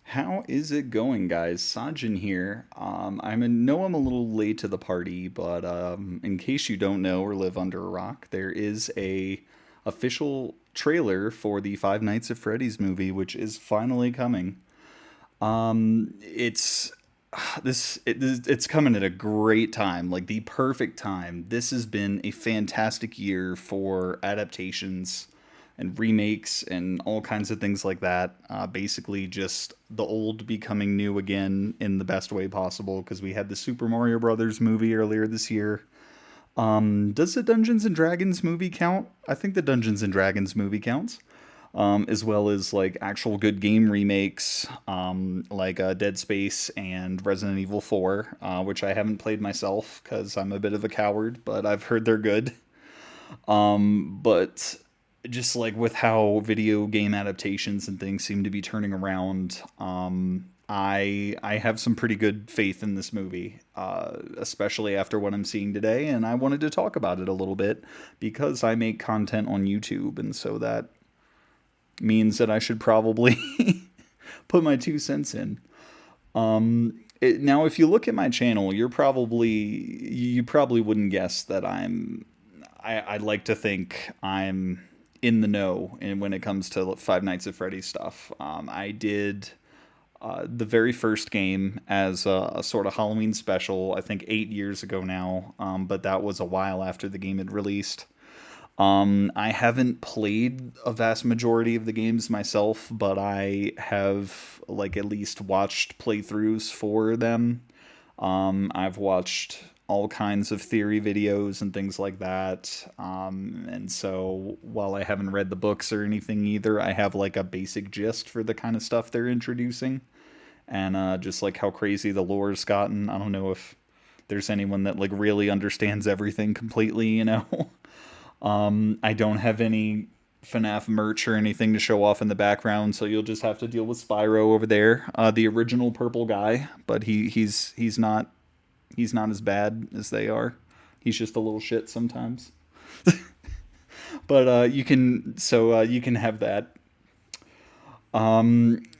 How is it going, guys? Sajin here. Know I'm a little late to the party, but in case you don't know or live under a rock, there is a official trailer for the Five Nights at Freddy's movie, which is finally coming. It's it's coming at a great time, like the perfect time. This has been a fantastic year for adaptations and remakes and all kinds of things like that. Basically, just the old becoming new again in the best way possible. Because we had the Super Mario Brothers movie earlier this year. Does the Dungeons and Dragons movie count? I think the Dungeons and Dragons movie counts. As well as like actual good game remakes, like Dead Space and Resident Evil 4, which I haven't played myself because I'm a bit of a coward, but I've heard they're good. But just like with how video game adaptations and things seem to be turning around, I have some pretty good faith in this movie, especially after what I'm seeing today, and I wanted to talk about it a little bit because I make content on YouTube, and so that means that I should probably put my 2 cents in. Now, if you look at my channel, you probably wouldn't guess that I like to think I'm in the know and when it comes to Five Nights at Freddy's stuff. I did the very first game as a sort of Halloween special, I think 8 years ago now, but that was a while after the game had released. I haven't played a vast majority of the games myself, but I have like at least watched playthroughs for them. I've watched all kinds of theory videos and things like that. And so while I haven't read the books or anything either, I have like a basic gist for the kind of stuff they're introducing and just like how crazy the lore's gotten. I don't know if there's anyone that like really understands everything completely. I don't have any FNAF merch or anything to show off in the background, so you'll just have to deal with Spyro over there, the original purple guy. But he's not as bad as they are. He's just a little shit sometimes. But you can have that.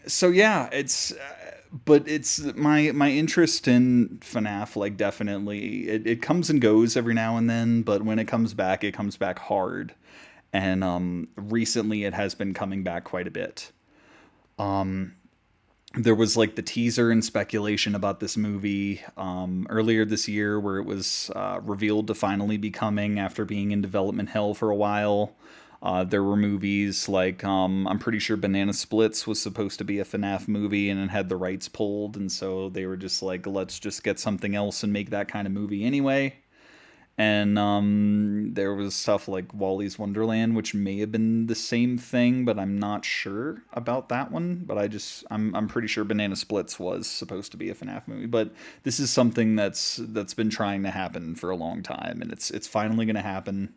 So yeah, it's my interest in FNAF, like, definitely it comes and goes every now and then, but when it comes back hard. And recently it has been coming back quite a bit. There was like the teaser and speculation about this movie earlier this year, where it was revealed to finally be coming after being in development hell for a while. There were movies like, I'm pretty sure Banana Splits was supposed to be a FNAF movie and it had the rights pulled, and so they were just like, let's just get something else and make that kind of movie anyway. And there was stuff like Wally's Wonderland, which may have been the same thing, but I'm not sure about that one. But I'm pretty sure Banana Splits was supposed to be a FNAF movie. But this is something that's been trying to happen for a long time, and it's finally going to happen.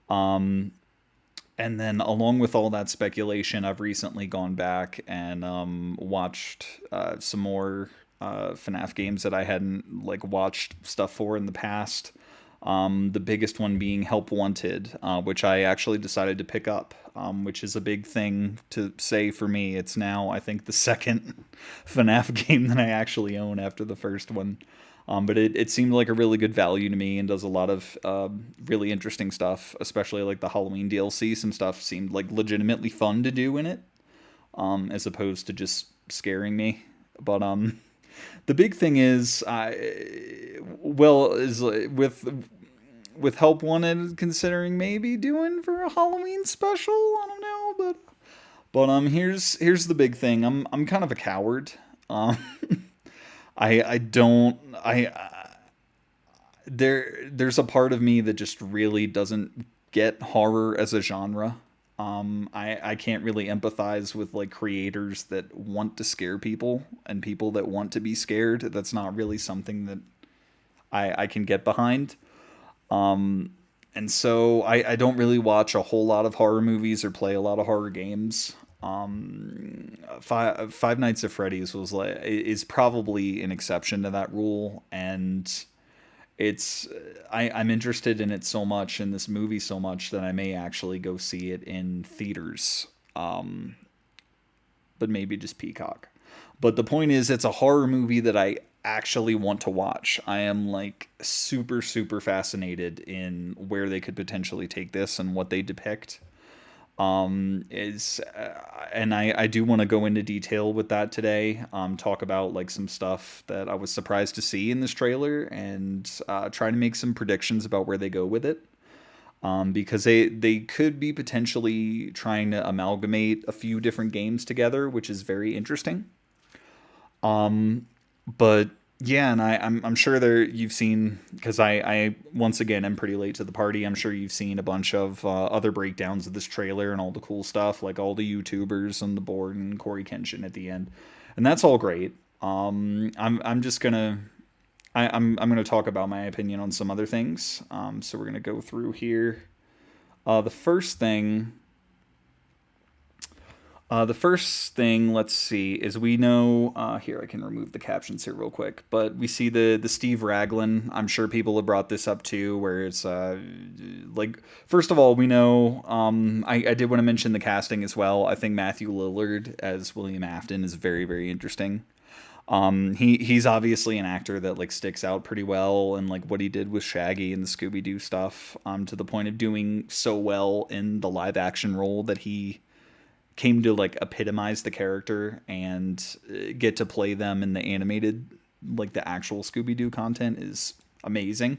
And then along with all that speculation, I've recently gone back and watched some more FNAF games that I hadn't like watched stuff for in the past. The biggest one being Help Wanted, which I actually decided to pick up, which is a big thing to say for me. It's now, I think, the second FNAF game that I actually own after the first one. But it seemed like a really good value to me and does a lot of really interesting stuff, especially like the Halloween DLC. Some stuff seemed like legitimately fun to do in it, as opposed to just scaring me. But the big thing is, is with Help Wanted considering maybe doing for a Halloween special. I don't know, but here's the big thing. I'm kind of a coward. Um, I don't there's a part of me that just really doesn't get horror as a genre. I can't really empathize with like creators that want to scare people and people that want to be scared. That's not really something that I can get behind. And so I don't really watch a whole lot of horror movies or play a lot of horror games. Five Nights at Freddy's is probably an exception to that rule, and it's I'm interested in it so much, in this movie so much, that I may actually go see it in theaters, but maybe just Peacock. But the point is, it's a horror movie that I actually want to watch. I am like super, super fascinated in where they could potentially take this and what they depict. Is And I do want to go into detail with that today. Talk about like some stuff that I was surprised to see in this trailer, and try to make some predictions about where they go with it. Because they could be potentially trying to amalgamate a few different games together, which is very interesting. But yeah, and I'm sure there you've seen, because I once again am pretty late to the party. I'm sure you've seen a bunch of other breakdowns of this trailer and all the cool stuff, like all the YouTubers on the board and Corey Kenshin at the end, and that's all great. I'm just gonna I'm gonna talk about my opinion on some other things. So we're gonna go through here. The first thing let's see, is we know here I can remove the captions here real quick, but we see the Steve Raglan. I'm sure people have brought this up too, where it's like first of all we know I did want to mention the casting as well. I think Matthew Lillard as William Afton is very very interesting. He's obviously an actor that like sticks out pretty well, and like what he did with Shaggy and the Scooby Doo stuff, to the point of doing so well in the live action role that he came to like epitomize the character and get to play them in the animated, like the actual Scooby Doo content is amazing.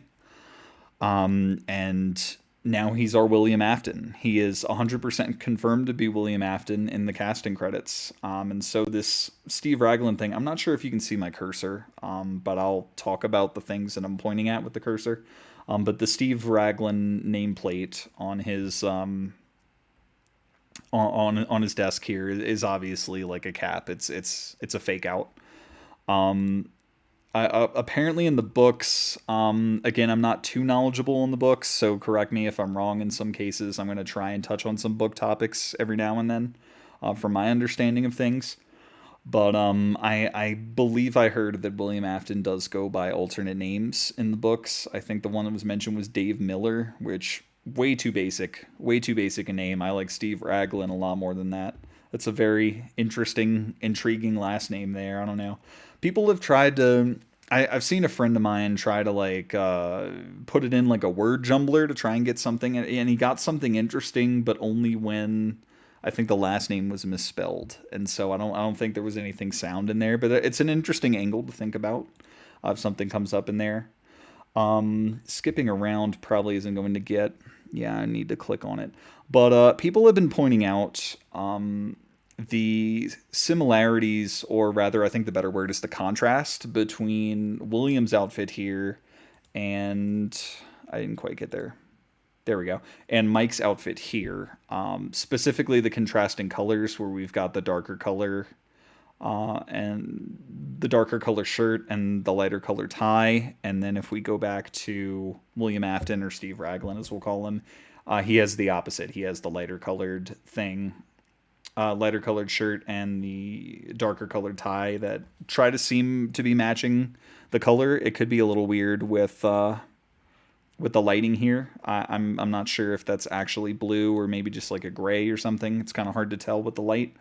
And now he's our William Afton. He is 100% confirmed to be William Afton in the casting credits. And so this Steve Raglan thing, I'm not sure if you can see my cursor, but I'll talk about the things that I'm pointing at with the cursor. But the Steve Raglan nameplate on his on his desk here is obviously like a cap. It's a fake out. Apparently in the books, again, I'm not too knowledgeable in the books, so correct me if I'm wrong in some cases. I'm going to try and touch on some book topics every now and then, from my understanding of things. But I believe I heard that William Afton does go by alternate names in the books. I think the one that was mentioned was Dave Miller, which way too basic a name. I like Steve Raglan a lot more than that. That's a very interesting, intriguing last name there. I don't know. People have tried to. I've seen a friend of mine try to like put it in like a word jumbler to try and get something, and he got something interesting, but only when I think the last name was misspelled, and so I don't think there was anything sound in there. But it's an interesting angle to think about if something comes up in there. Skipping around probably isn't going to get. Yeah, I need to click on it. But people have been pointing out the similarities, or rather, I think the better word is the contrast between William's outfit here and I didn't quite get there. There we go. And Mike's outfit here. Specifically, the contrasting colors, where we've got the darker color and the darker color shirt and the lighter color tie. And then if we go back to William Afton, or Steve Raglan as we'll call him, he has the opposite. He has the lighter colored thing, lighter colored shirt and the darker colored tie that try to seem to be matching the color. It could be a little weird with the lighting here. I'm not sure if that's actually blue or maybe just like a gray or something. It's kind of hard to tell with the light.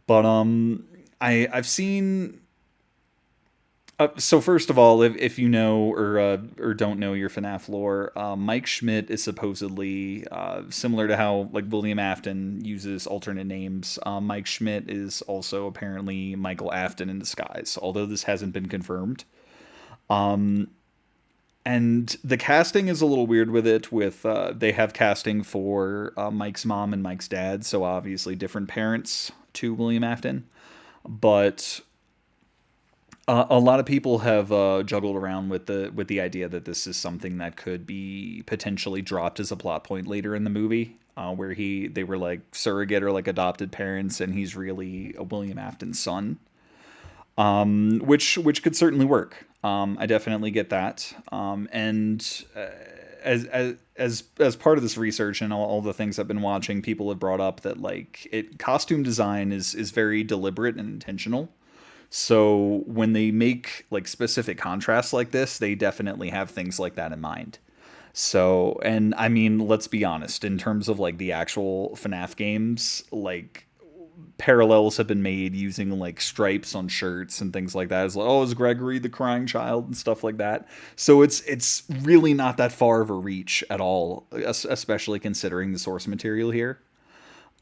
But I've seen. So first of all, if you know or don't know your FNAF lore, Mike Schmidt is supposedly similar to how like William Afton uses alternate names. Mike Schmidt is also apparently Michael Afton in disguise, although this hasn't been confirmed. And the casting is a little weird with it. With they have casting for Mike's mom and Mike's dad, so obviously different parents to William Afton, but. A lot of people have juggled around with the idea that this is something that could be potentially dropped as a plot point later in the movie, where they were like surrogate or like adopted parents, and he's really a William Afton son, which could certainly work. I definitely get that, and as part of this research and all the things I've been watching, people have brought up that like costume design is very deliberate and intentional. So when they make like specific contrasts like this, they definitely have things like that in mind. So, and I mean, let's be honest, in terms of like the actual FNAF games, like parallels have been made using like stripes on shirts and things like that. It's like, oh, is Gregory the crying child and stuff like that. So it's really not that far of a reach at all, especially considering the source material here.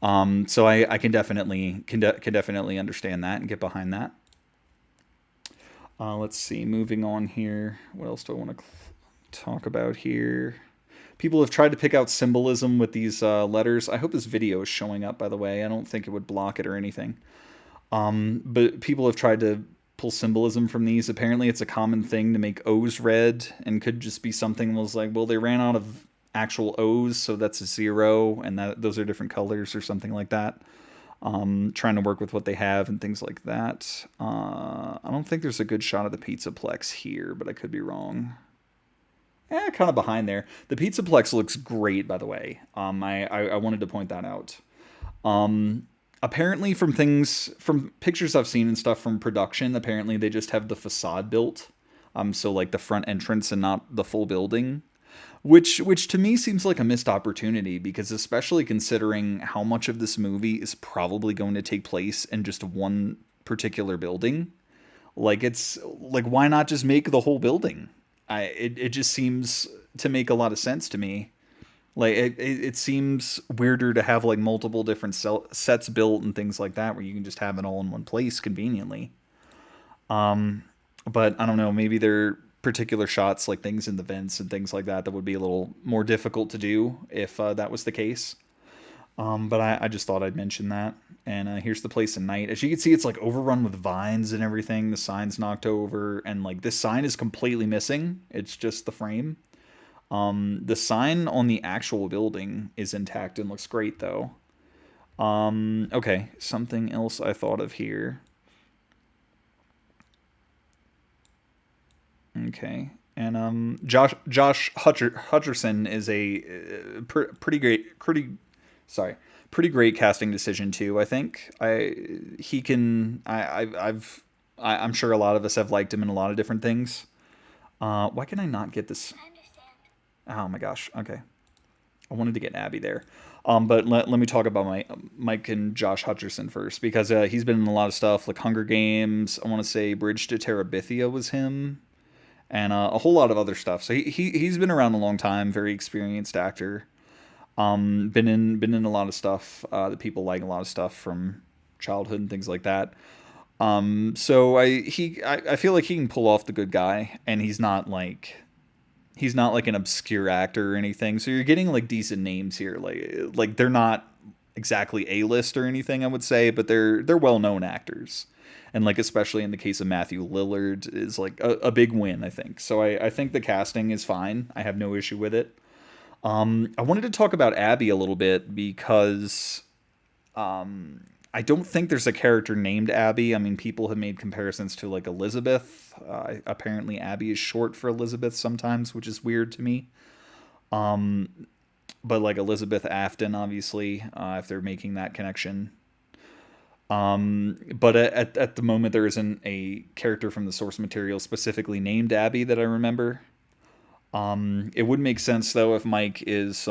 So I can definitely can definitely understand that and get behind that. Let's see, moving on here. What else do I want to talk about here? People have tried to pick out symbolism with these letters. I hope this video is showing up, by the way. I don't think it would block it or anything. But people have tried to pull symbolism from these. Apparently, it's a common thing to make O's red, and could just be something that was like, well, they ran out of actual O's, so that's a zero, and that those are different colors or something like that. Trying to work with what they have and things like that. I don't think there's a good shot of the Pizzaplex here, but I could be wrong. Kind of behind there. The Pizzaplex looks great, by the way. I wanted to point that out. Apparently, from pictures I've seen and stuff from production, apparently they just have the facade built. So like the front entrance and not the full building, which to me seems like a missed opportunity, because especially considering how much of this movie is probably going to take place in just one particular building. Like, it's like, why not just make the whole building? It just seems to make a lot of sense to me. Like, it seems weirder to have like multiple different sets built and things like that, where you can just have it all in one place conveniently. But I don't know, maybe there are particular shots, like things in the vents and things like that, that would be a little more difficult to do if that was the case. But I just thought I'd mention that. And here's the place at night. As you can see, it's like overrun with vines and everything. The sign's knocked over, and like this sign is completely missing. It's just the frame. The sign on the actual building is intact and looks great, though. Okay, something else I thought of here. Okay, and Josh Hutcherson is a pretty great, sorry, pretty great casting decision too. I think he can. I'm sure a lot of us have liked him in a lot of different things. Why can I not get this? Oh my gosh. Okay. I wanted to get Abby there. But let me talk about Mike and Josh Hutcherson first, because he's been in a lot of stuff like Hunger Games. I want to say Bridge to Terabithia was him, and a whole lot of other stuff. So he's been around a long time, very experienced actor. Been in a lot of stuff that people like, a lot of stuff from childhood and things like that. So I feel like he can pull off the good guy, and he's not like an obscure actor or anything. So you're getting like decent names here. Like they're not exactly A-list or anything, I would say, but they're well-known actors. And like especially in the case of Matthew Lillard is like a big win, I think. So I think the casting is fine. I have no issue with it. I wanted to talk about Abby a little bit because I don't think there's a character named Abby. I mean, people have made comparisons to like Elizabeth. Apparently, Abby is short for Elizabeth sometimes, which is weird to me. But like Elizabeth Afton, obviously, if they're making that connection. But at the moment, there isn't a character from the source material specifically named Abby that I remember. It would make sense though if Mike is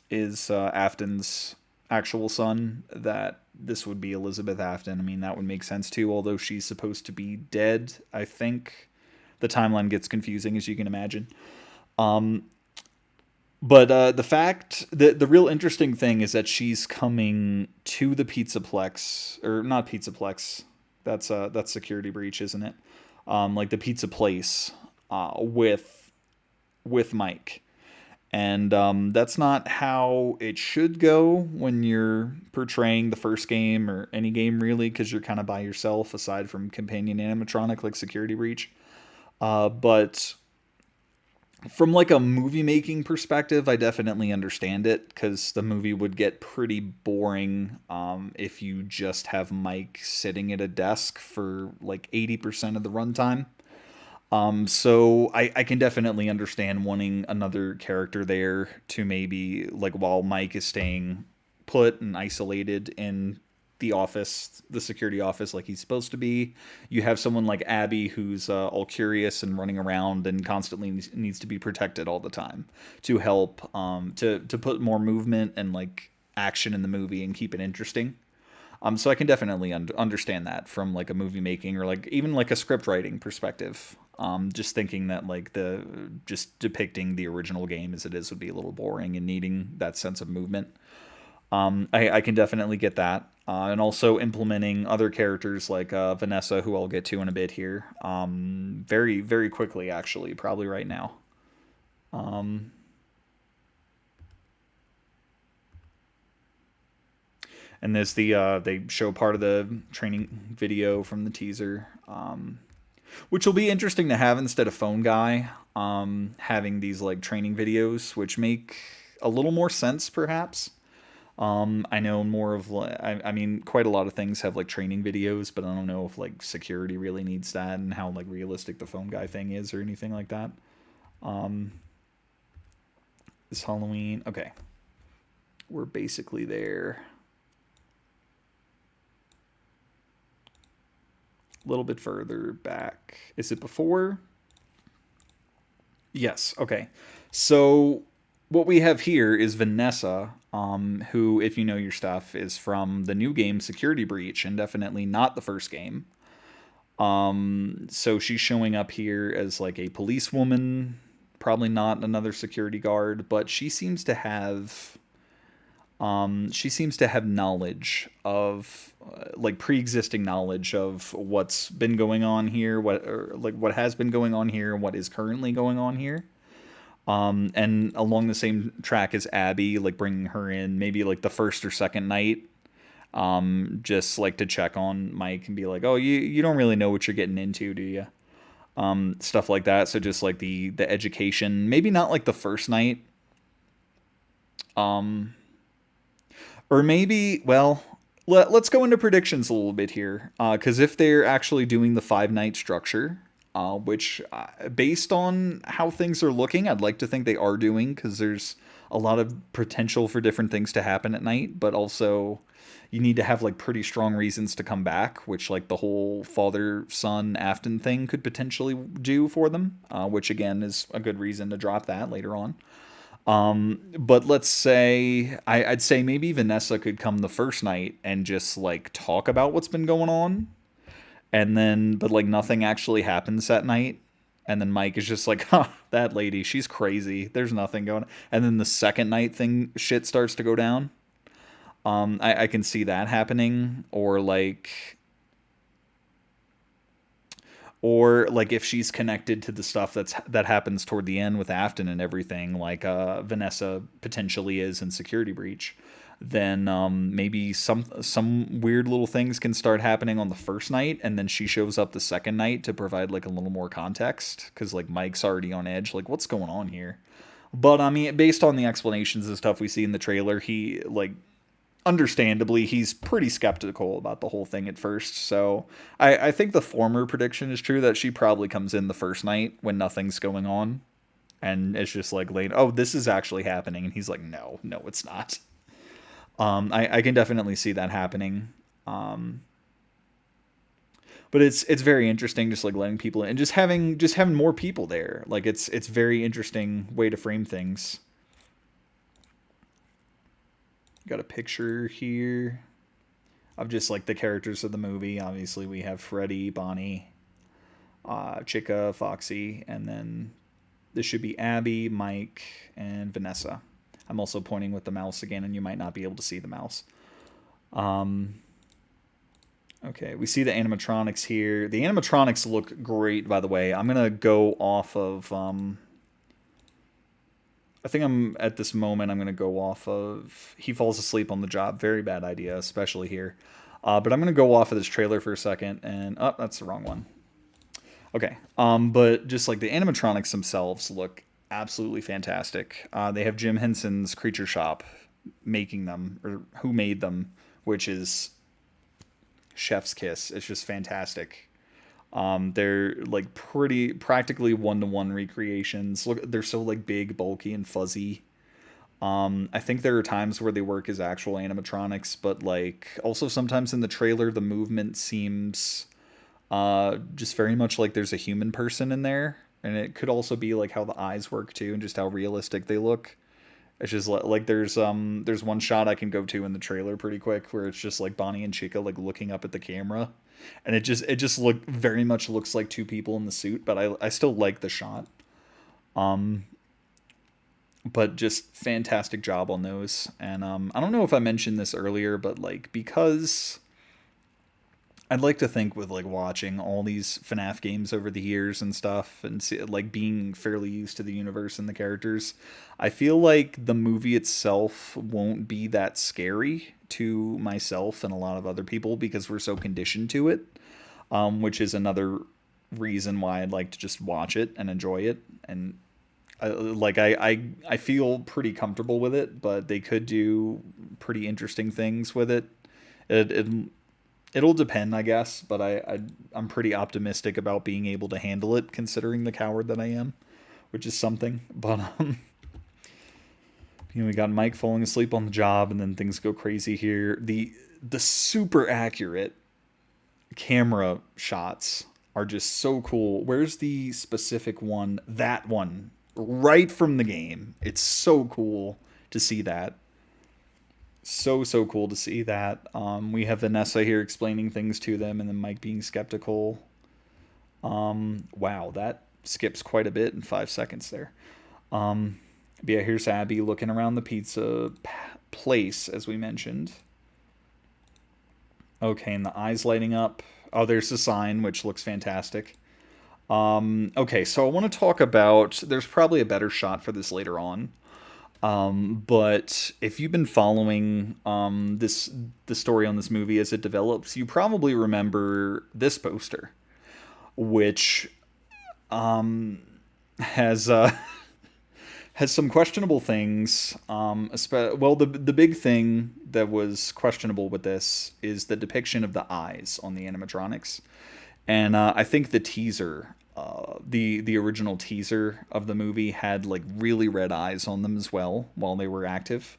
Afton's actual son, that this would be Elizabeth Afton. I mean, that would make sense too, although she's supposed to be dead, I think. The timeline gets confusing, as you can imagine. But the real interesting thing is that she's coming to the Pizzaplex, or not Pizzaplex. That's Security Breach, isn't it? Like the pizza place, with Mike. And that's not how it should go when you're portraying the first game, or any game really, because you're kind of by yourself aside from companion animatronic like Security Breach. But from like a movie making perspective, I definitely understand it, because the movie would get pretty boring if you just have Mike sitting at a desk for like 80% of the runtime. So I can definitely understand wanting another character there to maybe, like, while Mike is staying put and isolated in the office, the security office, like he's supposed to be. You have someone like Abby who's all curious and running around and constantly needs to be protected all the time to help to put more movement and like action in the movie and keep it interesting. So I can definitely understand that from like a movie making or like even like a script writing perspective. Just thinking that like the just depicting the original game as it is would be a little boring and needing that sense of movement. I can definitely get that. And also implementing other characters like Vanessa, who I'll get to in a bit here, very, very quickly, actually, probably right now. Um, and there's they show part of the training video from the teaser, which will be interesting to have instead of Phone Guy, having these like training videos, which make a little more sense, perhaps. I know more of I mean, quite a lot of things have like training videos, but I don't know if like security really needs that and how like realistic the Phone Guy thing is or anything like that. Um, this Halloween, okay, we're basically there. A little bit further back. Is it before? Yes. Okay. So what we have here is Vanessa, who, if you know your stuff, is from the new game Security Breach, and definitely not the first game. So she's showing up here as like a policewoman, probably not another security guard, but she seems to have knowledge of like pre-existing knowledge of what's been going on here, like what has been going on here, and what is currently going on here. And along the same track as Abby, like bringing her in maybe like the first or second night, just like to check on Mike and be like, oh, you don't really know what you're getting into, do you? Stuff like that. So just like the education, maybe not like the first night, um, or maybe well. Let's go into predictions a little bit here, because if they're actually doing the 5 night structure, which based on how things are looking, I'd like to think they are doing because there's a lot of potential for different things to happen at night, but also you need to have like pretty strong reasons to come back, which like the whole father son Afton thing could potentially do for them, which again is a good reason to drop that later on. But let's say I'd say maybe Vanessa could come the first night and just like talk about what's been going on, and then but like nothing actually happens that night, and then Mike is just like, huh, that lady, she's crazy, there's nothing going on. And then the second night thing shit starts to go down. I can see that happening, or like if she's connected to the stuff that happens toward the end with Afton and everything, like Vanessa potentially is in Security Breach, then maybe some weird little things can start happening on the first night, and then she shows up the second night to provide like a little more context because like Mike's already on edge, like what's going on here. But I mean, based on the explanations and stuff we see in the trailer, he like understandably, he's pretty skeptical about the whole thing at first. So I think the former prediction is true that she probably comes in the first night when nothing's going on. And it's just like late, oh, this is actually happening. And he's like, no, no, it's not. I can definitely see that happening. Um, but it's very interesting just like letting people in and just having more people there. Like it's very interesting way to frame things. Got a picture here of just like the characters of the movie. Obviously, we have Freddy, Bonnie, Chica, Foxy, and then this should be Abby, Mike, and Vanessa. I'm also pointing with the mouse again, and you might not be able to see the mouse. Um, okay, we see the animatronics here. The animatronics look great, by the way. I'm gonna go off of. I think I'm at this moment. I'm gonna go off of. He falls asleep on the job. Very bad idea, especially here. But I'm gonna go off of this trailer for a second, and oh, that's the wrong one. Okay. But just like the animatronics themselves look absolutely fantastic. They have Jim Henson's Creature Shop making them, or who made them, which is chef's kiss. It's just fantastic. They're like pretty practically one-to-one recreations. Look, they're so like big, bulky, and fuzzy. I think there are times where they work as actual animatronics, but like also sometimes in the trailer the movement seems just very much like there's a human person in there, and it could also be like how the eyes work too, and just how realistic they look. It's just like there's one shot I can go to in the trailer pretty quick where it's just like Bonnie and Chica like looking up at the camera, and it just look very much looks like two people in the suit, but I still like the shot. Um, but just fantastic job on those. And I don't know if I mentioned this earlier, but like because I'd like to think with like watching all these FNAF games over the years and stuff, and see, like being fairly used to the universe and the characters, I feel like the movie itself won't be that scary to myself and a lot of other people because we're so conditioned to it, which is another reason why I'd like to just watch it and enjoy it. And I feel pretty comfortable with it, but they could do pretty interesting things with it. It it'll depend, I guess, but I'm pretty optimistic about being able to handle it, considering the coward that I am, which is something. But we got Mike falling asleep on the job, and then things go crazy here. The super accurate camera shots are just so cool. Where's the specific one? That one, right from the game. It's so cool to see that. So cool to see that. We have Vanessa here explaining things to them, and then Mike being skeptical. Wow, that skips quite a bit in 5 seconds there. But yeah, here's Abby looking around the pizza place, as we mentioned. Okay, and the eyes lighting up. Oh, there's the sign, which looks fantastic. Okay, so I want to talk about. There's probably a better shot for this later on. But if you've been following the story on this movie as it develops, you probably remember this poster, which has has some questionable things. Well, the big thing that was questionable with this is the depiction of the eyes on the animatronics, and I think the teaser, the original teaser of the movie had like really red eyes on them as well while they were active,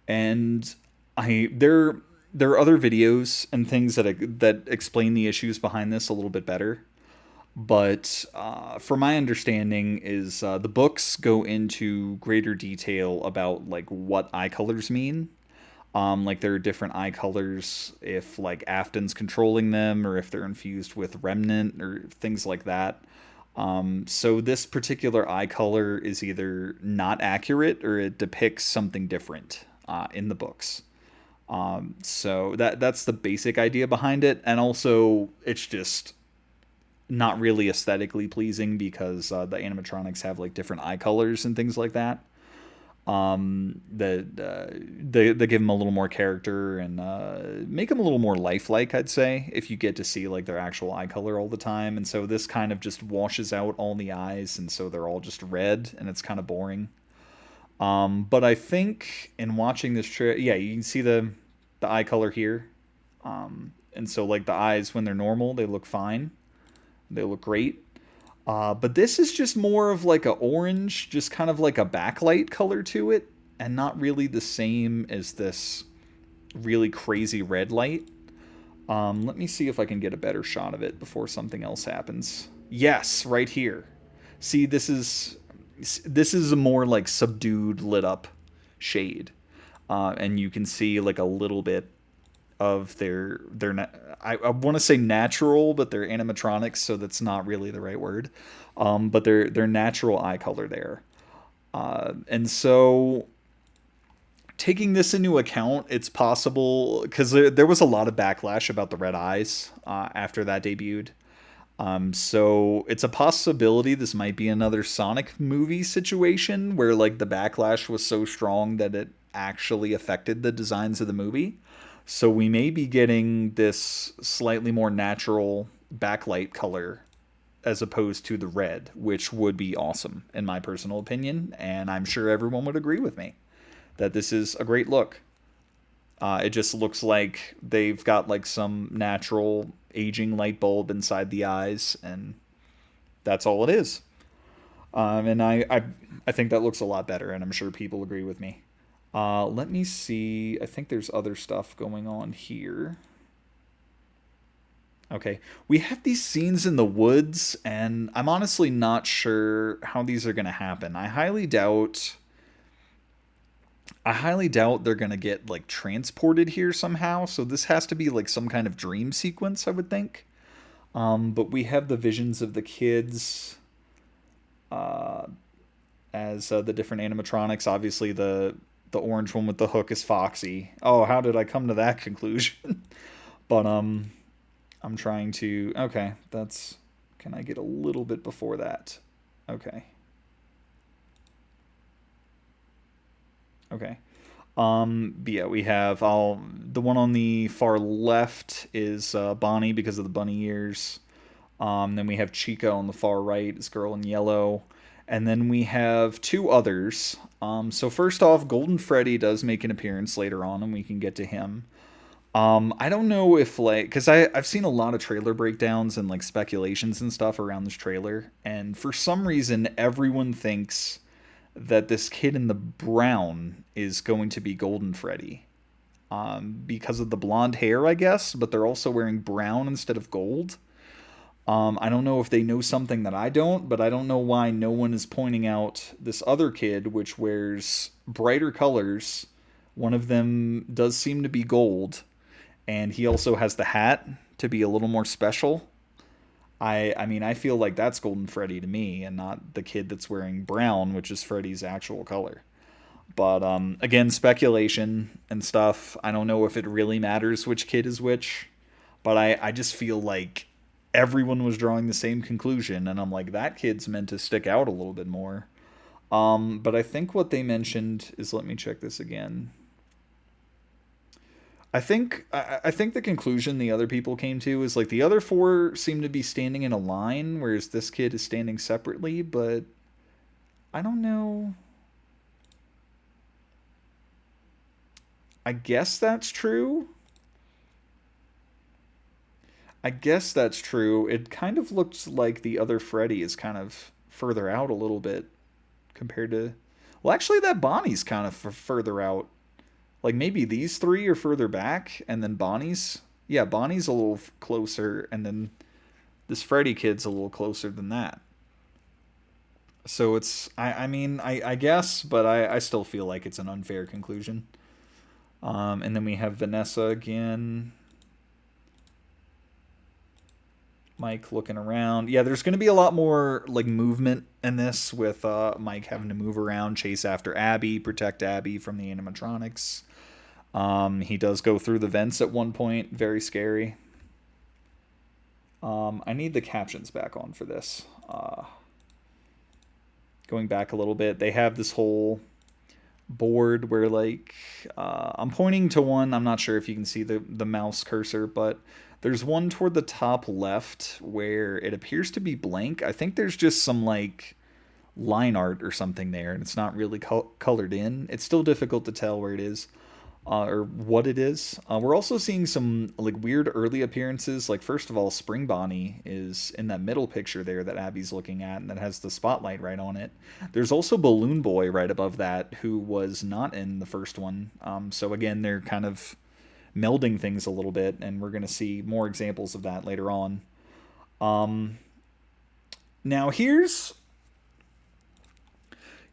and I there are other videos and things that explain the issues behind this a little bit better. But from my understanding, is the books go into greater detail about like what eye colors mean. Like there are different eye colors if like Afton's controlling them or if they're infused with Remnant or things like that. So this particular eye color is either not accurate or it depicts something different in the books. So that's the basic idea behind it, and also it's just not really aesthetically pleasing because the animatronics have like different eye colors and things like that. That they give them a little more character and make them a little more lifelike, I'd say, if you get to see like their actual eye color all the time. And so this kind of just washes out all the eyes, and so they're all just red, and it's kind of boring. But I think in watching this yeah, you can see the eye color here. And so like the eyes when they're normal, they look fine. They look great. But this is just more of like a orange, just kind of like a backlight color to it, and not really the same as this really crazy red light. Let me see if I can get a better shot of it before something else happens. Yes, right here. See, this is a more like subdued, lit up shade, and you can see like a little bit of I want to say natural, but they're animatronics, so that's not really the right word. But their natural eye color there, and so taking this into account, it's possible because there was a lot of backlash about the red eyes after that debuted. So it's a possibility this might be another Sonic movie situation where like the backlash was so strong that it actually affected the designs of the movie. So we may be getting this slightly more natural backlight color as opposed to the red, which would be awesome in my personal opinion, and I'm sure everyone would agree with me that this is a great look. It just looks like they've got like some natural aging light bulb inside the eyes, and that's all it is. And I think that looks a lot better, and I'm sure people agree with me. Let me see. I think there's other stuff going on here. Okay, we have these scenes in the woods, and I'm honestly not sure how these are going to happen. I highly doubt I highly doubt they're gonna get like transported here somehow. So this has to be like some kind of dream sequence, I would think. But we have the visions of the kids as the different animatronics. Obviously, the orange one with the hook is Foxy. Oh, how did I come to that conclusion? But I'm trying to. Okay, that's. Can I get a little bit before that? Okay. Okay. But yeah, we have all the one on the far left is Bonnie because of the bunny ears. Then we have Chica on the far right, is girl in yellow, and then we have two others. So first off, Golden Freddy does make an appearance later on, and we can get to him. I don't know if like because I've seen a lot of trailer breakdowns and like speculations and stuff around this trailer, and for some reason everyone thinks that this kid in the brown is going to be Golden Freddy. Because of the blonde hair, I guess, but they're also wearing brown instead of gold. I don't know if they know something that I don't, but I don't know why no one is pointing out this other kid, which wears brighter colors. One of them does seem to be gold, and he also has the hat to be a little more special. I mean, I feel like that's Golden Freddy to me, and not the kid that's wearing brown, which is Freddy's actual color. But again, speculation and stuff. I don't know if it really matters which kid is which, but I just feel like everyone was drawing the same conclusion, and I'm like, that kid's meant to stick out a little bit more. But I think what they mentioned is, let me check this again. I think the conclusion the other people came to is like the other four seem to be standing in a line, whereas this kid is standing separately. But I don't know. I guess that's true. I guess that's true. It kind of looks like the other Freddy is kind of further out a little bit compared to. Well, actually, that Bonnie's kind of further out. Like maybe these three are further back, and then Bonnie's. Yeah, Bonnie's a little closer, and then this Freddy kid's a little closer than that. So it's. I mean, I guess, but I still feel like it's an unfair conclusion. And then we have Vanessa again. Mike looking around. Yeah, there's going to be a lot more like movement in this with Mike having to move around, chase after Abby, protect Abby from the animatronics. He does go through the vents at one point. Very scary. I need the captions back on for this. Going back a little bit, they have this whole board where like I'm pointing to one. I'm not sure if you can see the mouse cursor, but there's one toward the top left where it appears to be blank. I think there's just some like line art or something there, and it's not really colored in. It's still difficult to tell where it is or what it is. We're also seeing some like weird early appearances. Like first of all, Spring Bonnie is in that middle picture there that Abby's looking at, and that has the spotlight right on it. There's also Balloon Boy right above that, who was not in the first one. So again, they're kind of melding things a little bit, and we're going to see more examples of that later on. Um, Now here's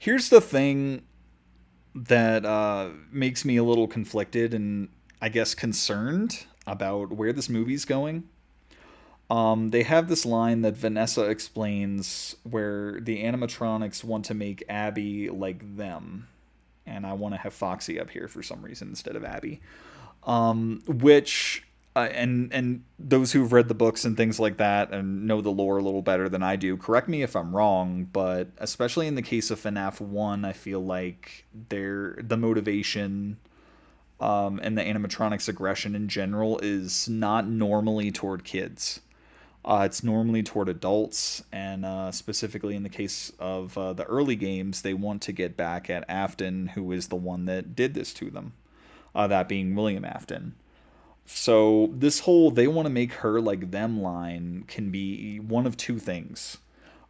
the thing that makes me a little conflicted and I guess concerned about where this movie's going. They have this line that Vanessa explains where the animatronics want to make Abby like them, and I want to have Foxy up here for some reason instead of Abby. Which and those who've read the books and things like that and know the lore a little better than I do, correct me if I'm wrong, but especially in the case of FNAF 1, I feel like the motivation and the animatronics aggression in general is not normally toward kids. It's normally toward adults, and specifically in the case of the early games, they want to get back at Afton, who is the one that did this to them, that being William Afton. So this whole they want to make her like them line can be one of two things.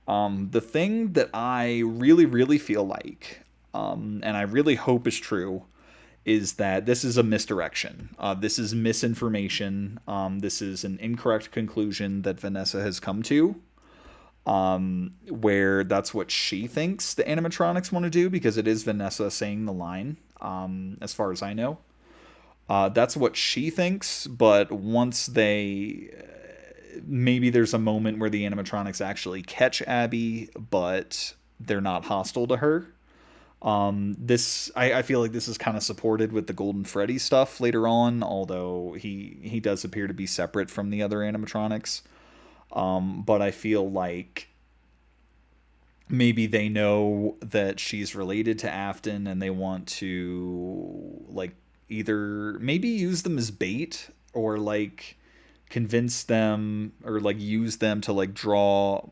The thing that I really, really feel like, and I really hope is true, is that this is a misdirection. This is misinformation. This is an incorrect conclusion that Vanessa has come to, where that's what she thinks the animatronics want to do because it is Vanessa saying the line. as far as I know. That's what she thinks, but once they maybe there's a moment where the animatronics actually catch Abby, but they're not hostile to her. This I feel like this is kind of supported with the Golden Freddy stuff later on, although he does appear to be separate from the other animatronics. But I feel like maybe they know that she's related to Afton and they want to like either maybe use them as bait or like convince them or like use them to like draw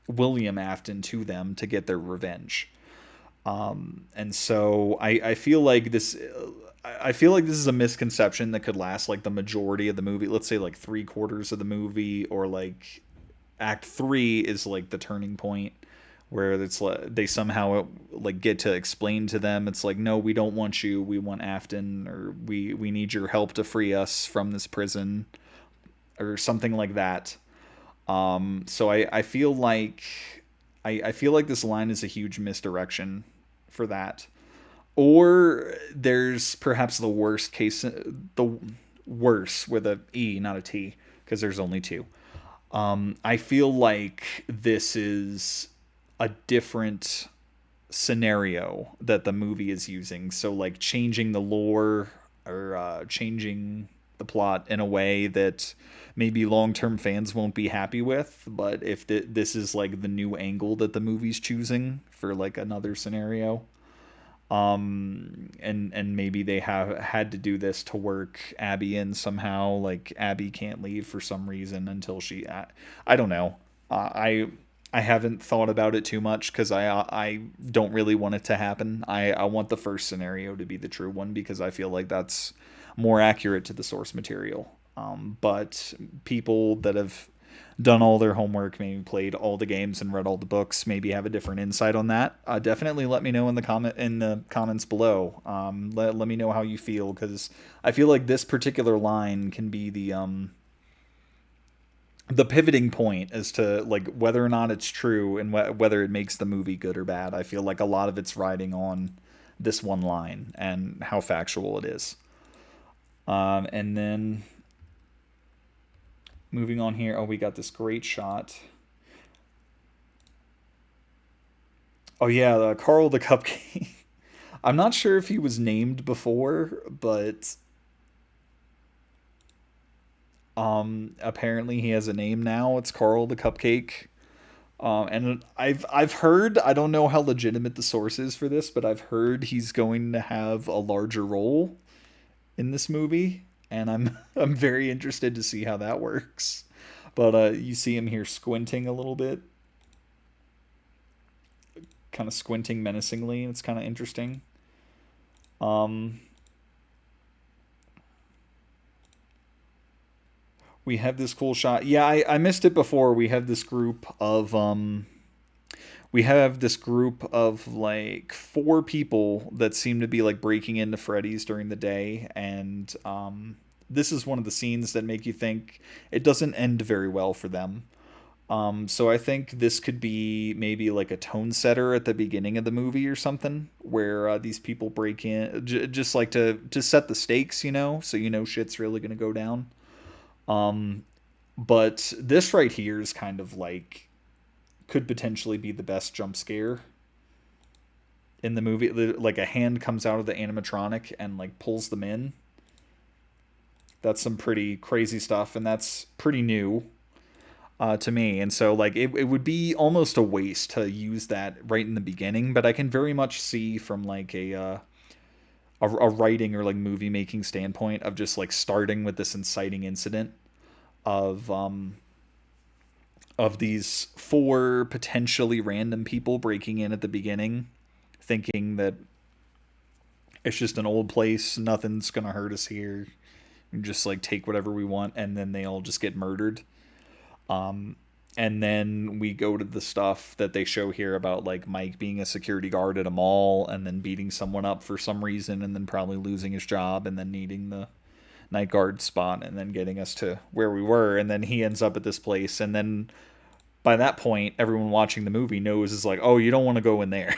William Afton to them to get their revenge. And so I feel like this I feel like this is a misconception that could last like the majority of the movie. Let's say like 3/4 of the movie, or like Act 3 is like the turning point where it's like they somehow like get to explain to them it's like, no, we don't want you, we want Afton, or we need your help to free us from this prison, or something like that. So I feel like I feel like this line is a huge misdirection for that. Or there's perhaps the worst case, the worse with a E, not a T, because there's only two. I feel like this is a different scenario that the movie is using. So, like, changing the lore or changing the plot in a way that maybe long term fans won't be happy with. But if this is like the new angle that the movie's choosing for like another scenario, and maybe they have had to do this to work Abby in somehow. Like Abby can't leave for some reason until I don't know. I haven't thought about it too much because I don't really want it to happen. I want the first scenario to be the true one because I feel like that's more accurate to the source material. But people that have done all their homework, maybe played all the games and read all the books, maybe have a different insight on that. Definitely let me know in the comments below. Let me know how you feel because I feel like this particular line can be the pivoting point as to like whether or not it's true and whether it makes the movie good or bad. I feel like a lot of it's riding on this one line and how factual it is. And then moving on here, oh, we got this great shot. Oh yeah, Carl the Cupcake. I'm not sure if he was named before, but apparently he has a name now. It's Carl the Cupcake. And I've heard, I don't know how legitimate the source is for this, but I've heard he's going to have a larger role in this movie, and I'm I'm very interested to see how that works. But you see him here squinting a little bit, kind of squinting menacingly, and it's kind of interesting. Um, we have this cool shot. Yeah, I missed it before. We have this group of like four people that seem to be like breaking into Freddy's during the day, and this is one of the scenes that make you think it doesn't end very well for them. So I think this could be maybe like a tone setter at the beginning of the movie or something, where these people break in just like to set the stakes, so shit's really gonna go down. Um, but this right here is kind of like could potentially be the best jump scare in the movie. Like a hand comes out of the animatronic and like pulls them in. That's some pretty crazy stuff, and that's pretty new to me. And so like it would be almost a waste to use that right in the beginning. But I can very much see from like a writing or like movie making standpoint of just like starting with this inciting incident of these four potentially random people breaking in at the beginning, thinking that it's just an old place, nothing's gonna hurt us here, and just like take whatever we want, and then they all just get murdered. Um, and then we go to the stuff that they show here about like Mike being a security guard at a mall and then beating someone up for some reason and then probably losing his job and then needing the night guard spot and then getting us to where we were, and then he ends up at this place, and then by that point everyone watching the movie knows is like, oh, you don't want to go in there.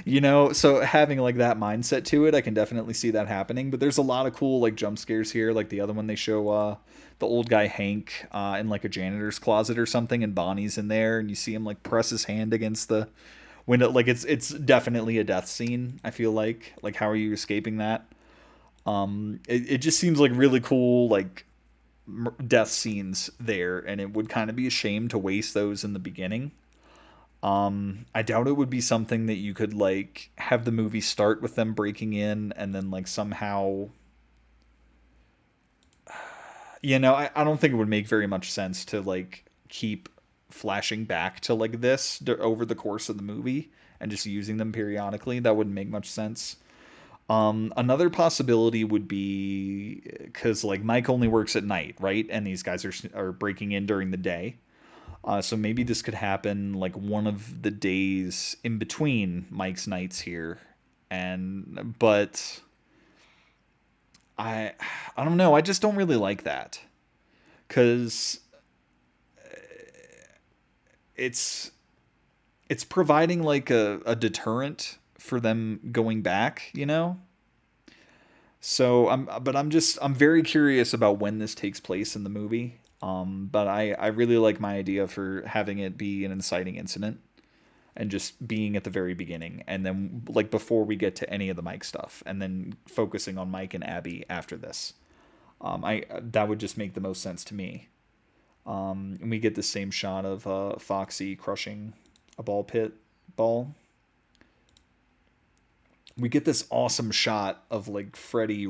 So having like that mindset to it, I can definitely see that happening. But there's a lot of cool like jump scares here, like the other one they show the old guy Hank in like a janitor's closet or something, and Bonnie's in there, and you see him like press his hand against the window. Like it's definitely a death scene. I feel like how are you escaping that? It just seems like really cool like death scenes there, and it would kind of be a shame to waste those in the beginning. I doubt it would be something that you could like have the movie start with them breaking in and then like somehow, I don't think it would make very much sense to like keep flashing back to like this over the course of the movie and just using them periodically. That wouldn't make much sense. Another possibility would be because like Mike only works at night, right? And these guys are breaking in during the day. So maybe this could happen like one of the days in between Mike's nights here, and but I I don't know. I just don't really like that because it's it's providing like a deterrent for them going back. So I'm very curious about when this takes place in the movie. But I really like my idea for having it be an inciting incident and just being at the very beginning, and then like before we get to any of the Mike stuff, and then focusing on Mike and Abby after this. I That would just make the most sense to me. And we get the same shot of Foxy crushing a ball pit ball. We get this awesome shot of like Freddy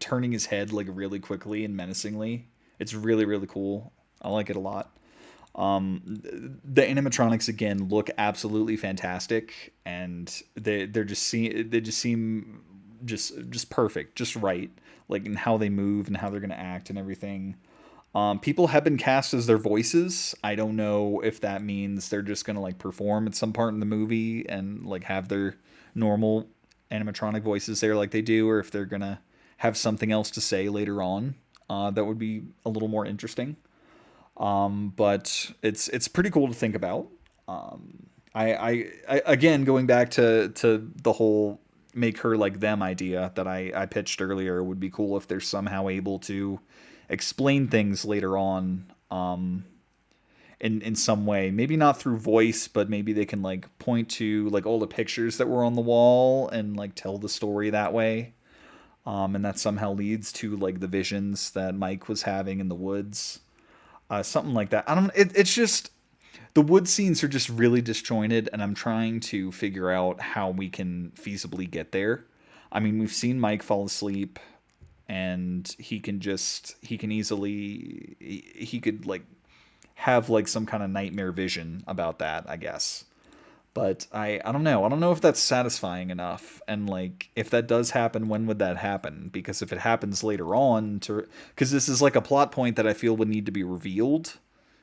turning his head like really quickly and menacingly. It's really really cool. I like it a lot. The animatronics again look absolutely fantastic, and they just seem just perfect, just right, like in how they move and how they're gonna act and everything. People have been cast as their voices. I don't know if that means they're just gonna like perform at some part in the movie and like have their normal animatronic voices there like they do, or if they're gonna have something else to say later on. That would be a little more interesting. But it's pretty cool to think about. I again going back to the whole make her like them idea that I pitched earlier. It would be cool if they're somehow able to explain things later on, in some way. Maybe not through voice, but maybe they can like point to like all the pictures that were on the wall and like tell the story that way. And that somehow leads to like the visions that Mike was having in the woods, something like that. I don't. It's just the wood scenes are just really disjointed, and I'm trying to figure out how we can feasibly get there. I mean, we've seen Mike fall asleep, and he can easily he could like have like some kind of nightmare vision about that, I guess. But I don't know. I don't know if that's satisfying enough. And like if that does happen, when would that happen? Because if it happens later on to because this is like a plot point that I feel would need to be revealed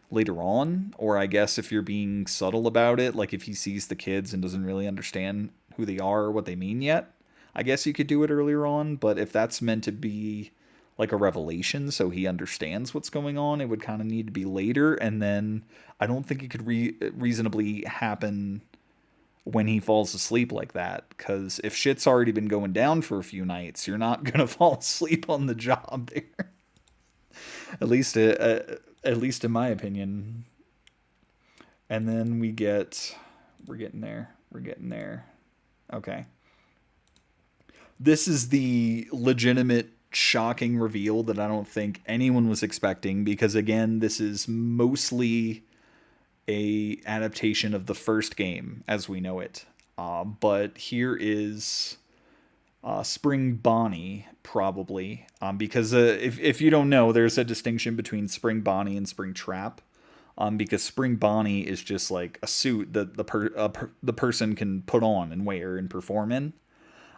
later on, or I guess if you're being subtle about it, like if he sees the kids and doesn't really understand who they are or what they mean yet, I guess you could do it earlier on. But if that's meant to be like a revelation so he understands what's going on, it would kind of need to be later. And then I don't think it could reasonably happen when he falls asleep like that, because if shit's already been going down for a few nights, you're not gonna fall asleep on the job there. at least at least in my opinion. And then we're getting there, okay. This is the legitimate shocking reveal that I don't think anyone was expecting, because again, this is mostly a adaptation of the first game as we know it. But here is Spring Bonnie, probably, because if you don't know, there's a distinction between Spring Bonnie and Spring Trap. Because Spring Bonnie is just like a suit that the person can put on and wear and perform in.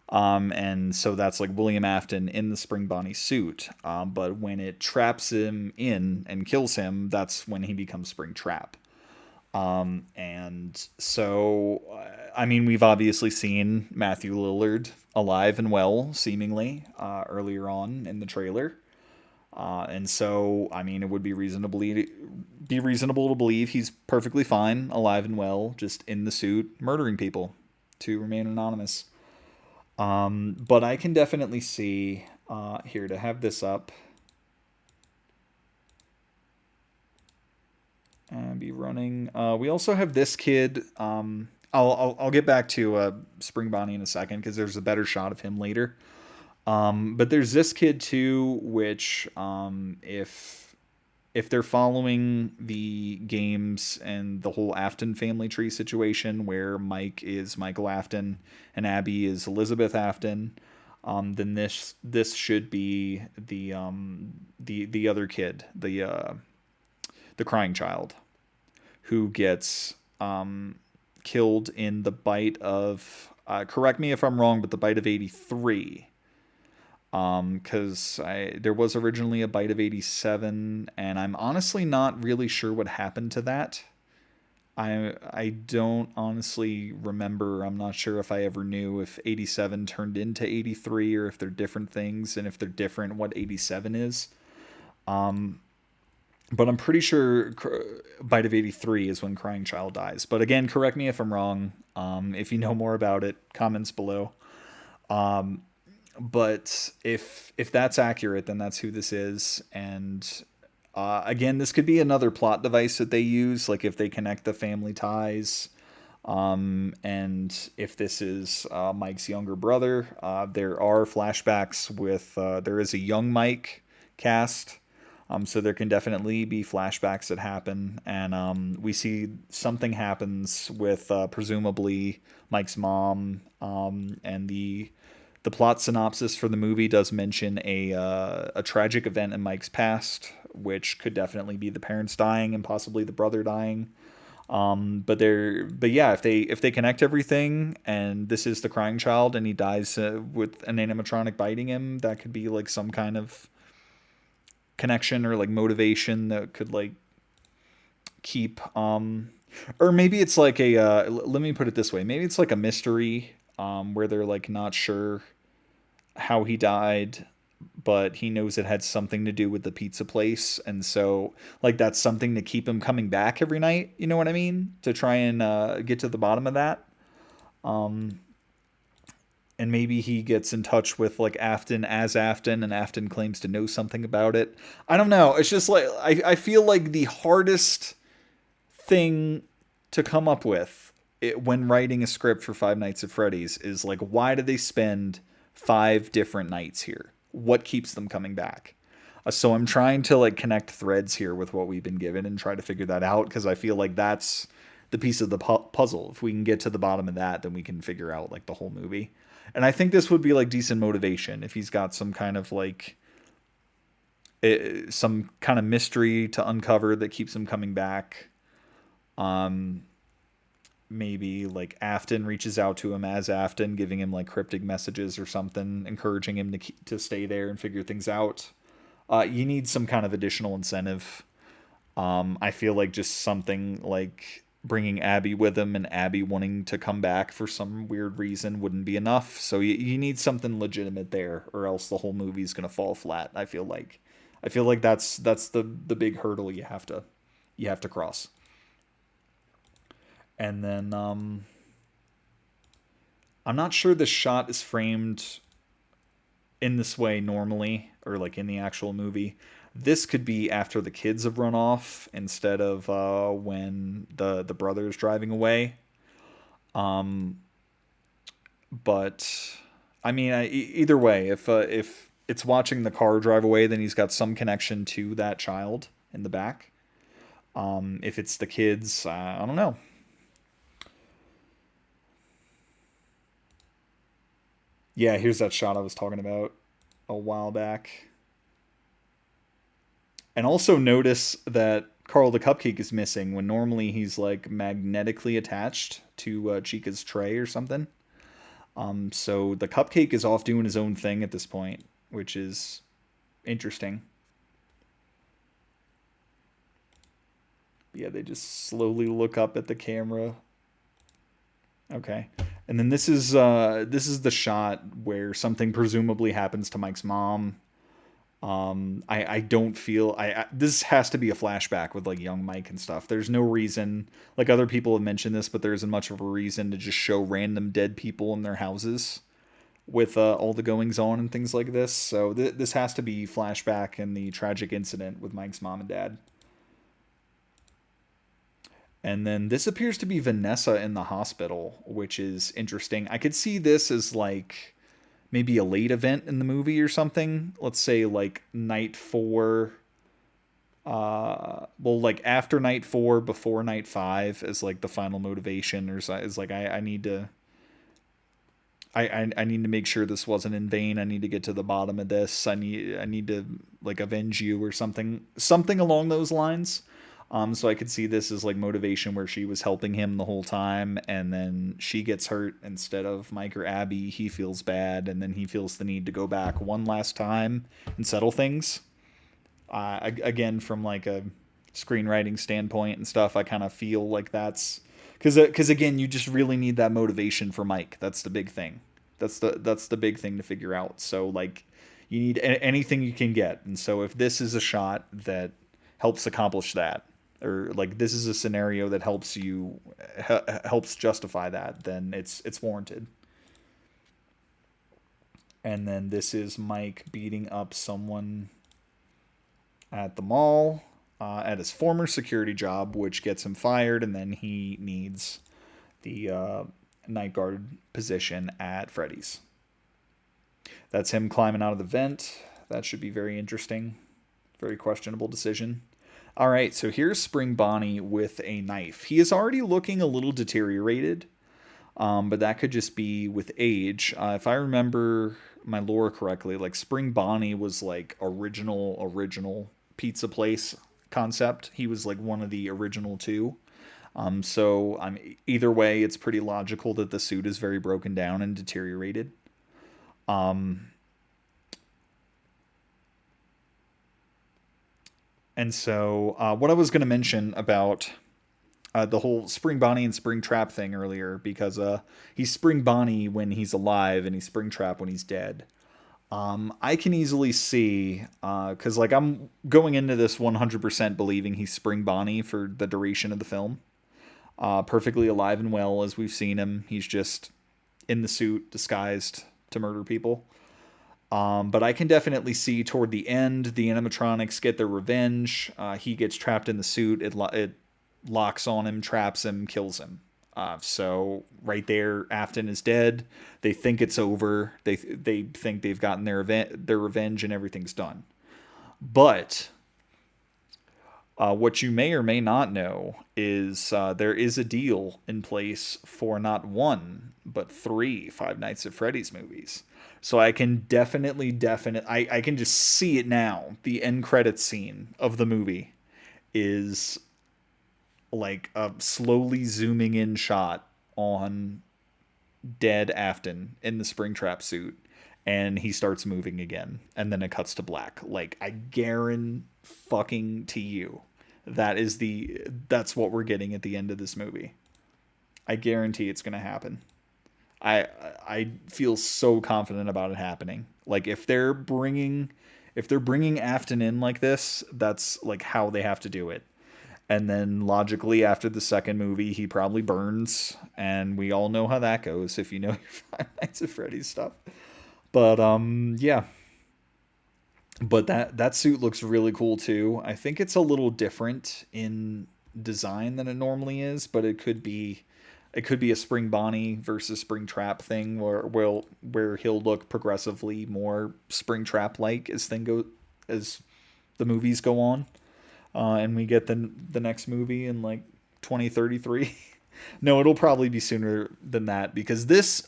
And so that's like William Afton in the Spring Bonnie suit. But when it traps him in and kills him, that's when he becomes Spring Trap. And so, I mean, we've obviously seen Matthew Lillard alive and well, seemingly, earlier on in the trailer. And so, I mean, it would be reasonable to believe he's perfectly fine, alive and well, just in the suit, murdering people. to remain anonymous. But I can definitely see here to have this up and be running. We also have this kid. I'll get back to Spring Bonnie in a second because there's a better shot of him later. But there's this kid too, which if they're following the games and the whole Afton family tree situation, where Mike is Michael Afton and Abby is Elizabeth Afton, then this should be the other kid, the crying child, who gets killed in the bite of. Correct me if I'm wrong, but the bite of '83. Because there was originally a bite of '87, and I'm honestly not really sure what happened to that. I don't honestly remember. I'm not sure if I ever knew if '87 turned into '83 or if they're different things, and if they're different, what '87 is. But I'm pretty sure bite of '83 is when Crying Child dies. But again, correct me if I'm wrong. If you know more about it, comments below. But if that's accurate, then that's who this is. And again, this could be another plot device that they use, like if they connect the family ties. And if this is Mike's younger brother, there are flashbacks with there is a young Mike cast. So there can definitely be flashbacks that happen, and we see something happens with presumably Mike's mom, and the plot synopsis for the movie does mention a tragic event in Mike's past, which could definitely be the parents dying and possibly the brother dying. But yeah, if they connect everything, and this is the crying child, and he dies with an animatronic biting him, that could be like some kind of connection or like motivation that could like keep or maybe it's like a let me put it this way, maybe it's like a mystery where they're like not sure how he died, but he knows it had something to do with the pizza place, and so like that's something to keep him coming back every night, you know what I mean, to try and get to the bottom of that. And maybe he gets in touch with like Afton as Afton, and Afton claims to know something about it. I don't know. It's just like I feel like the hardest thing to come up with when writing a script for Five Nights at Freddy's is like, why do they spend 5 different nights here? What keeps them coming back? So I'm trying to like connect threads here with what we've been given and try to figure that out, because I feel like that's the piece of the puzzle. If we can get to the bottom of that, then we can figure out like the whole movie. And I think this would be like decent motivation if he's got some kind of like some kind of mystery to uncover that keeps him coming back. Maybe like Afton reaches out to him as Afton, giving him like cryptic messages or something, encouraging him to stay there and figure things out. You need some kind of additional incentive. I feel like just something like bringing Abby with him and Abby wanting to come back for some weird reason wouldn't be enough. So you need something legitimate there, or else the whole movie's gonna fall flat. I feel like that's the big hurdle you have to cross. And then I'm not sure the shot is framed in this way normally, or like in the actual movie. This could be after the kids have run off instead of when the brother is driving away. Um, but I mean, either way, if it's watching the car drive away, then he's got some connection to that child in the back. If it's the kids, I don't know. Yeah, here's that shot I was talking about a while back. And also notice that Carl the Cupcake is missing when normally he's like magnetically attached to Chica's tray or something. So the cupcake is off doing his own thing at this point, which is interesting. Yeah, they just slowly look up at the camera. Okay. And then this is the shot where something presumably happens to Mike's mom. I don't feel this has to be a flashback with like young Mike and stuff. There's no reason, like other people have mentioned this, but there isn't much of a reason to just show random dead people in their houses with all the goings on and things like this. So this has to be flashback and the tragic incident with Mike's mom and dad. And then this appears to be Vanessa in the hospital, which is interesting. I could see this as like maybe a late event in the movie or something. Let's say like night four. Well, like after night four, before night five, is like the final motivation, or is like I need to I need to make sure this wasn't in vain. I need to get to the bottom of this. I need to like avenge you or something along those lines. So I could see this as like motivation where she was helping him the whole time, and then she gets hurt instead of Mike or Abby. He feels bad, and then he feels the need to go back one last time and settle things. Again, from like a screenwriting standpoint and stuff, I kind of feel like that's because again, you just really need that motivation for Mike. That's the big thing. That's the big thing to figure out. So like, you need anything you can get, and so if this is a shot that helps accomplish that, or like this is a scenario that helps justify that, then it's warranted. And then this is Mike beating up someone at the mall at his former security job, which gets him fired, and then he needs the night guard position at Freddy's. That's him climbing out of the vent. That should be very interesting. Very questionable decision. All right, so here's Spring Bonnie with a knife. He is already looking a little deteriorated, but that could just be with age. If I remember my lore correctly, like Spring Bonnie was like original pizza place concept. He was like one of the original two. So either way, it's pretty logical that the suit is very broken down and deteriorated. Um, and so what I was going to mention about the whole Spring Bonnie and Spring Trap thing earlier, because he's Spring Bonnie when he's alive and he's Spring Trap when he's dead. I can easily see, because like I'm going into this 100% believing he's Spring Bonnie for the duration of the film. Perfectly alive and well as we've seen him. He's just in the suit, disguised to murder people. But I can definitely see toward the end, the animatronics get their revenge. He gets trapped in the suit. It locks on him, traps him, kills him. So right there, Afton is dead. They think it's over. They think they've gotten their revenge and everything's done. But what you may or may not know is there is a deal in place for not one but three Five Nights at Freddy's movies. So I can I can just see it now. The end credits scene of the movie is like a slowly zooming in shot on dead Afton in the Springtrap suit, and he starts moving again, and then it cuts to black. Like, I guarantee fucking to you that's what we're getting at the end of this movie. I guarantee it's gonna happen. I I feel so confident about it happening. Like, if they're bringing Afton in like this, that's like how they have to do it. And then logically, after the second movie, he probably burns, and we all know how that goes if you know your Five Nights at Freddy's stuff. But yeah. But that suit looks really cool too. I think it's a little different in design than it normally is, but it could be a Spring Bonnie versus Spring Trap thing where he'll look progressively more Spring Trap like as the movies go on, and we get the next movie in like 2033. No, it'll probably be sooner than that, because this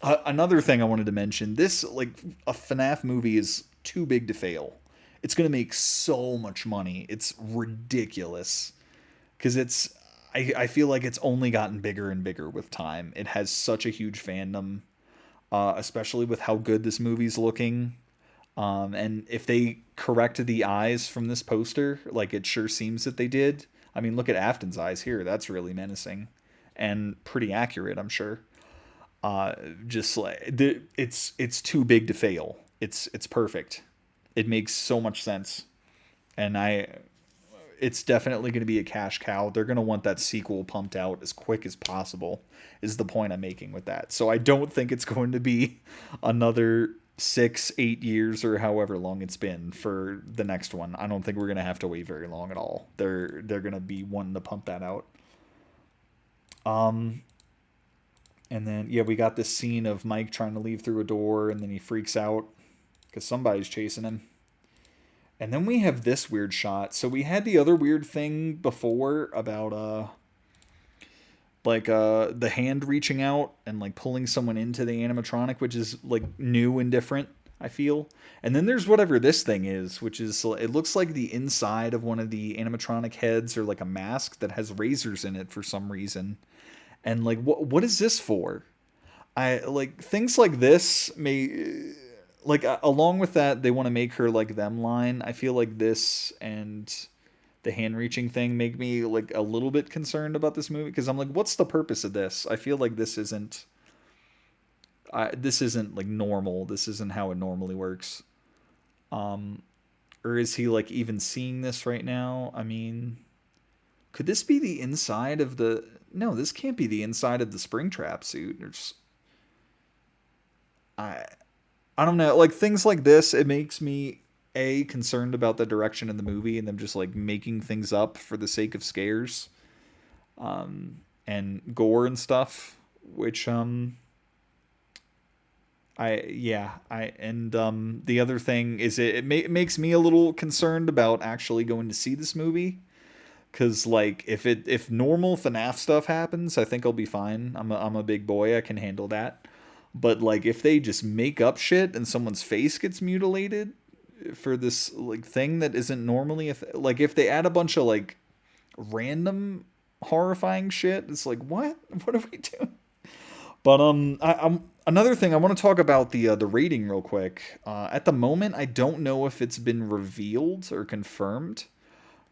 another thing I wanted to mention, this, like, a FNAF movie is too big to fail. It's going to make so much money. It's ridiculous, because I feel like it's only gotten bigger and bigger with time. It has such a huge fandom, especially with how good this movie's looking. And if they corrected the eyes from this poster, like it sure seems that they did. I mean, look at Afton's eyes here. That's really menacing and pretty accurate, I'm sure. Just like it's too big to fail. It's perfect. It makes so much sense. And it's definitely going to be a cash cow. They're going to want that sequel pumped out as quick as possible, is the point I'm making with that. So I don't think it's going to be another 6, 8 years or however long it's been for the next one. I don't think we're going to have to wait very long at all. They're going to be wanting to pump that out. Um, and then yeah, we got this scene of Mike trying to leave through a door, and then he freaks out because somebody's chasing him. And then we have this weird shot. So we had the other weird thing before about the hand reaching out and like pulling someone into the animatronic, which is like new and different, I feel. And then there's whatever this thing is, which is it looks like the inside of one of the animatronic heads, or like a mask that has razors in it for some reason. And like what is this for? I like things like this may like along with that they want to make her like them line. I feel like this and the hand reaching thing make me like a little bit concerned about this movie, because I'm like, what's the purpose of this? I feel like this isn't like normal. This isn't how it normally works. Um, or is he like even seeing this right now? I mean, could this be the inside of the? No, this can't be the inside of the Springtrap suit. I I don't know. Like things like this, it makes me concerned about the direction of the movie and them just like making things up for the sake of scares, and gore and stuff. Which I yeah I and the other thing is it makes me a little concerned about actually going to see this movie. Cause like if normal FNAF stuff happens, I think I'll be fine. I'm a big boy. I can handle that. But like if they just make up shit and someone's face gets mutilated for this like thing that isn't normally like if they add a bunch of like random horrifying shit, it's like what are we doing? But I'm another thing I want to talk about the rating real quick. At the moment, I don't know if it's been revealed or confirmed.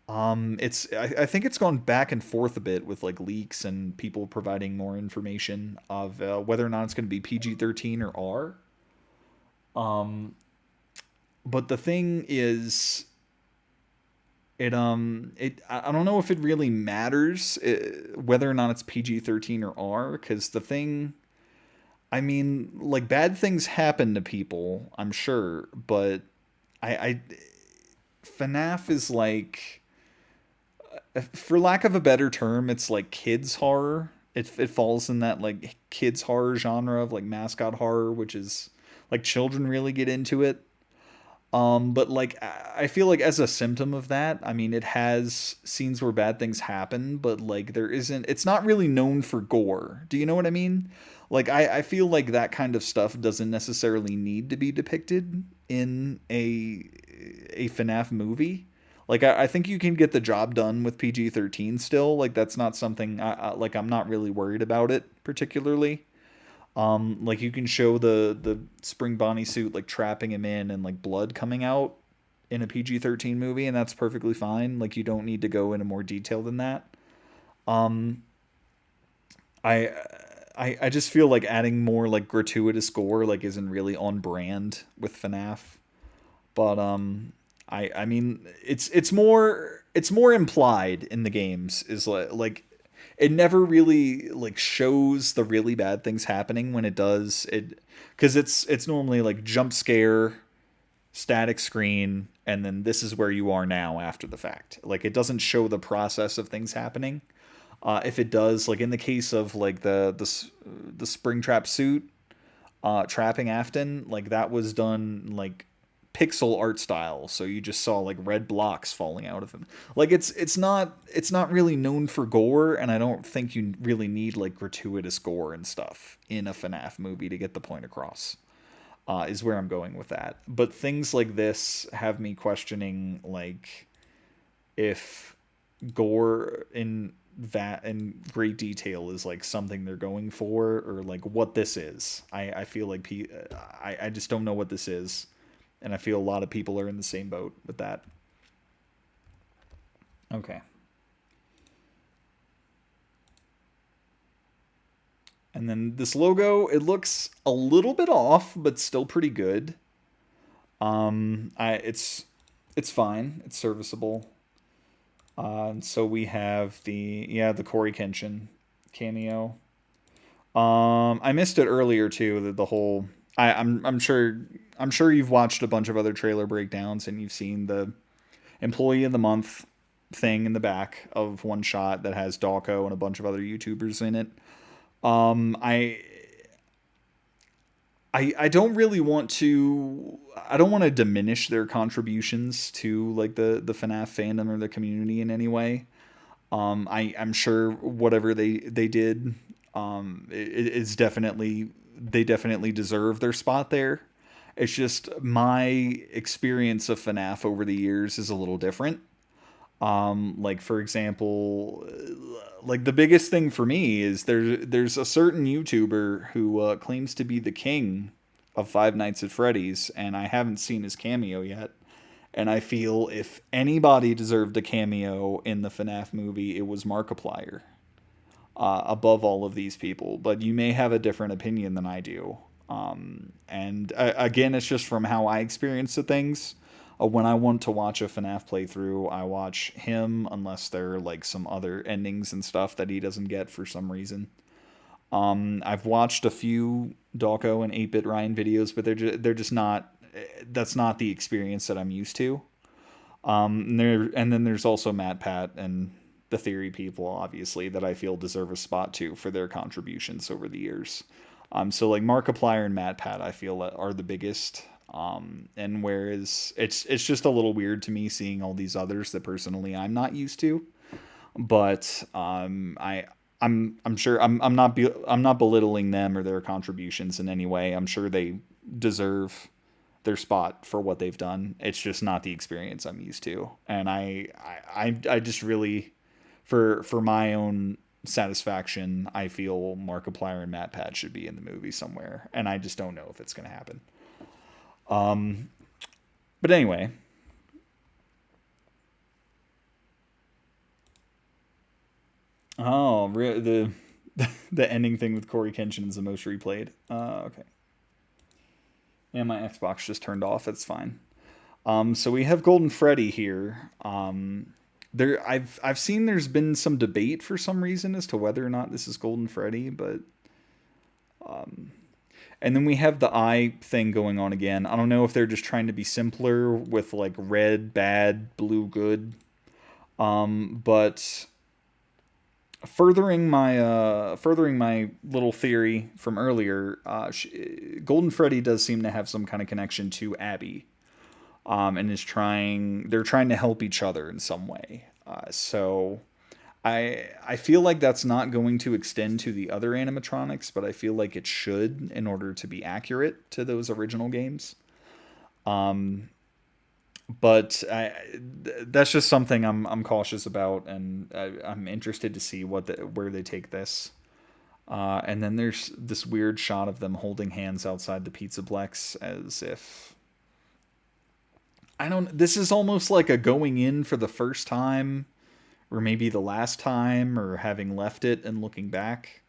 I think it's gone back and forth a bit with like leaks and people providing more information of whether or not it's going to be PG-13 or R. Um, but the thing is, I don't know if it really matters whether or not it's PG-13 or R, because the thing, I mean, like bad things happen to people, I'm sure, but I FNAF is like, for lack of a better term, it's like kids horror. It falls in that like kids horror genre of like mascot horror, which is like children really get into it. But like I feel like as a symptom of that, I mean, it has scenes where bad things happen, but like there isn't. It's not really known for gore. Do you know what I mean? Like I feel like that kind of stuff doesn't necessarily need to be depicted in a FNAF movie. Like I think you can get the job done with PG-13 still. Like that's not something like I'm not really worried about it particularly. Like you can show the Spring Bonnie suit like trapping him in and like blood coming out in a PG-13 movie, and that's perfectly fine. Like you don't need to go into more detail than that. Um, I I just feel like adding more like gratuitous gore like isn't really on brand with FNAF. But I mean it's more implied in the games, is like it never really like shows the really bad things happening when it does it, because it's normally like jump scare, static screen, and then this is where you are now after the fact. Like it doesn't show the process of things happening. If it does, like in the case of like the Springtrap suit trapping Afton, like that was done like pixel art style, so you just saw like red blocks falling out of him. Like it's not really known for gore, and I don't think you really need like gratuitous gore and stuff in a FNAF movie to get the point across. Is where I'm going with that. But things like this have me questioning like if gore in that in great detail is like something they're going for, or like what this is. I feel like I just don't know what this is, and I feel a lot of people are in the same boat with that. Okay. And then this logo, it looks a little bit off, but still pretty good. It's fine. It's serviceable. And so we have the Corey Kenshin cameo. I missed it earlier too. The whole I'm sure you've watched a bunch of other trailer breakdowns and you've seen the employee of the month thing in the back of one shot that has Dawko and a bunch of other YouTubers in it. Um, I I don't really want to. I don't want to diminish their contributions to like the FNAF fandom or the community in any way. I'm sure whatever they did, is definitely they definitely deserve their spot there. It's just my experience of FNAF over the years is a little different. Like for example, like the biggest thing for me is there's a certain YouTuber who claims to be the king of Five Nights at Freddy's, and I haven't seen his cameo yet. And I feel if anybody deserved a cameo in the FNAF movie, it was Markiplier, above all of these people. But you may have a different opinion than I do. And again, it's just from how I experience the things. When I want to watch a FNAF playthrough, I watch him unless there are like some other endings and stuff that he doesn't get for some reason. I've watched a few Dalko and 8-Bit Ryan videos, but they're just not. That's not the experience that I'm used to. And then there's also Matt Pat and the Theory people, obviously, that I feel deserve a spot too for their contributions over the years. So like Markiplier and Matt Pat, I feel are the biggest. And whereas it's just a little weird to me seeing all these others that personally I'm not used to. But I'm sure I'm not belittling them or their contributions in any way. I'm sure they deserve their spot for what they've done. It's just not the experience I'm used to, and I just really for my own satisfaction, I feel Markiplier and Matt Pat should be in the movie somewhere, and I just don't know if it's gonna happen. But anyway, the the ending thing with Corey Kenshin is the most replayed. Okay, and my Xbox just turned off. It's fine. So we have Golden Freddy here. I've seen there's been some debate for some reason as to whether or not this is Golden Freddy, but and then we have the eye thing going on again. I don't know if they're just trying to be simpler with like red bad, blue good. But furthering my little theory from earlier, Golden Freddy does seem to have some kind of connection to Abby, and they're trying to help each other in some way. So I feel like that's not going to extend to the other animatronics, but I feel like it should in order to be accurate to those original games. Um, but that's just something I'm cautious about, and I'm interested to see where they take this. And then there's this weird shot of them holding hands outside the Pizza Plex as if I don't. This is almost like a going in for the first time, or maybe the last time, or having left it and looking back,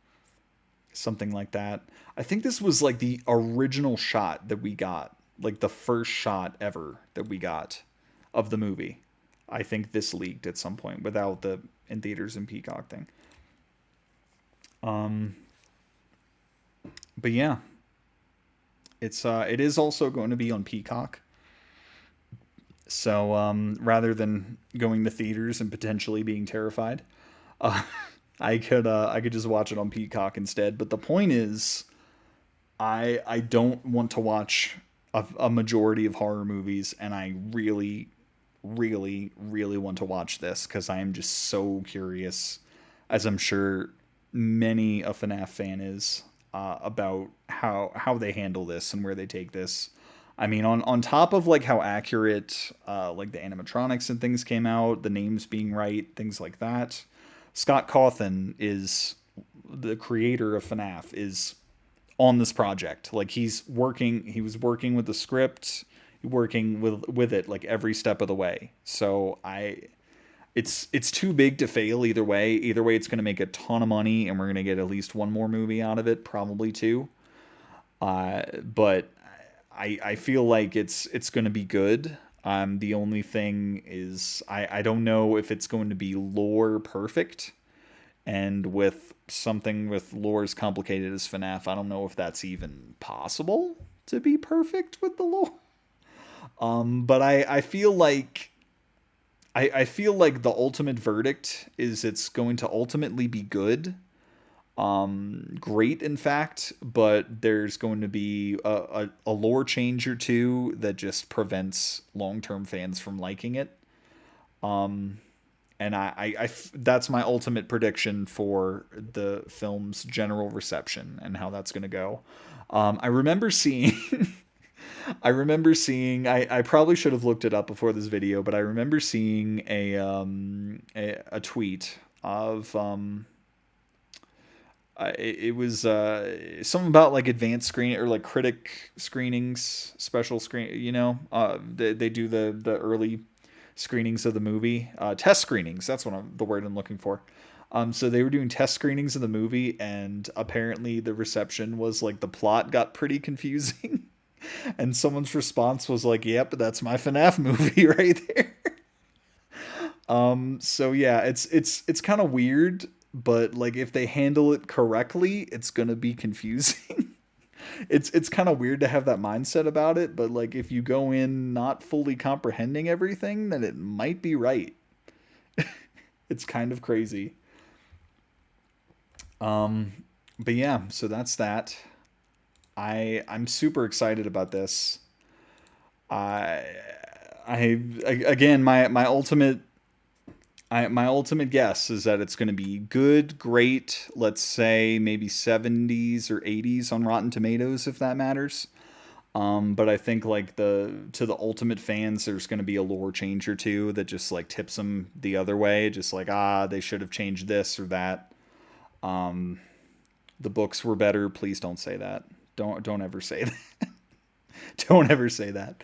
something like that. I think this was like the original shot that we got, like the first shot ever that we got of the movie. I think this leaked at some point without the in theaters and Peacock thing. Um, but yeah, it is also going to be on Peacock. So rather than going to theaters and potentially being terrified, uh, I could just watch it on Peacock instead. But the point is, I don't want to watch a majority of horror movies, and I really, really, really want to watch this because I am just so curious, as I'm sure many a FNAF fan is, about how they handle this and where they take this. I mean, on top of like how accurate like the animatronics and things came out, the names being right, things like that. Scott Cawthon is the creator of FNAF is on this project. Like he was working with the script, working with it like every step of the way. So it's too big to fail either way. Either way, it's going to make a ton of money, and we're going to get at least one more movie out of it, probably two. But I feel like it's going to be good. The only thing is I don't know if it's going to be lore perfect, and with something with lore as complicated as FNAF, I don't know if that's even possible to be perfect with the lore. But I feel like I feel like the ultimate verdict is it's going to ultimately be good. Great, in fact, but there's going to be a lore change or two that just prevents long-term fans from liking it. And that's my ultimate prediction for the film's general reception and how that's going to go. I remember seeing I probably should have looked it up before this video, but I remember seeing a tweet of it was something about like advanced screen or like critic screenings, special screen. They do the early screenings of the movie, test screenings. That's the word I'm looking for. So they were doing test screenings of the movie, and apparently the reception was like the plot got pretty confusing. And someone's response was like, "Yep, that's my FNAF movie right there." So yeah, it's kind of weird, but like if they handle it correctly, it's gonna be confusing. It's kind of weird to have that mindset about it, but like if you go in not fully comprehending everything, then it might be right. It's kind of crazy. But yeah, so that's that. I'm super excited about this. I again my ultimate guess is that it's going to be good, great, let's say maybe 70s or 80s on Rotten Tomatoes if that matters. But I think like to the ultimate fans, there's going to be a lore change or two that just like tips them the other way, just like they should have changed this or that. The books were better. Please don't say that. Don't ever say that. Don't ever say that.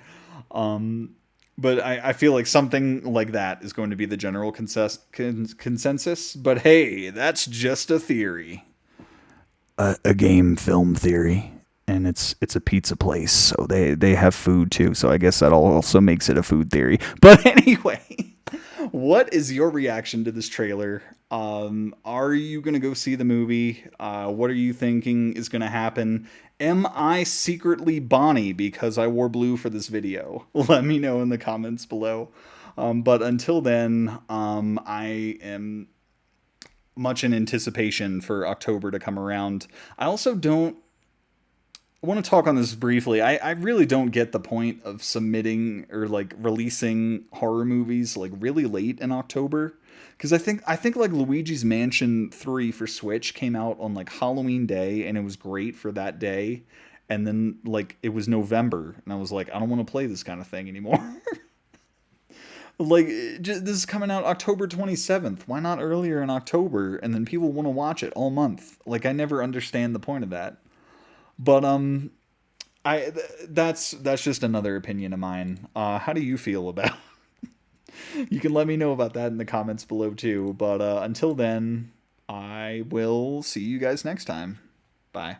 But I feel like something like that is going to be the general consensus. But hey, that's just a theory. A game film theory. And it's a pizza place, so they have food too. So I guess that also makes it a food theory. But anyway, what is your reaction to this trailer? Are you gonna go see the movie? What are you thinking is gonna happen? Am I secretly Bonnie because I wore blue for this video? Let me know in the comments below. But until then, I am much in anticipation for October to come around. I also don't I want to talk on this briefly. I really don't get the point of submitting or like releasing horror movies like really late in October. Because I think like Luigi's Mansion 3 for Switch came out on like Halloween Day, and it was great for that day. And then like it was November, and I was like, I don't want to play this kind of thing anymore. Like this is coming out October 27th. Why not earlier in October? And then people want to watch it all month. Like I never understand the point of that. But that's just another opinion of mine. How do you feel about? You can let me know about that in the comments below too. But until then, I will see you guys next time. Bye.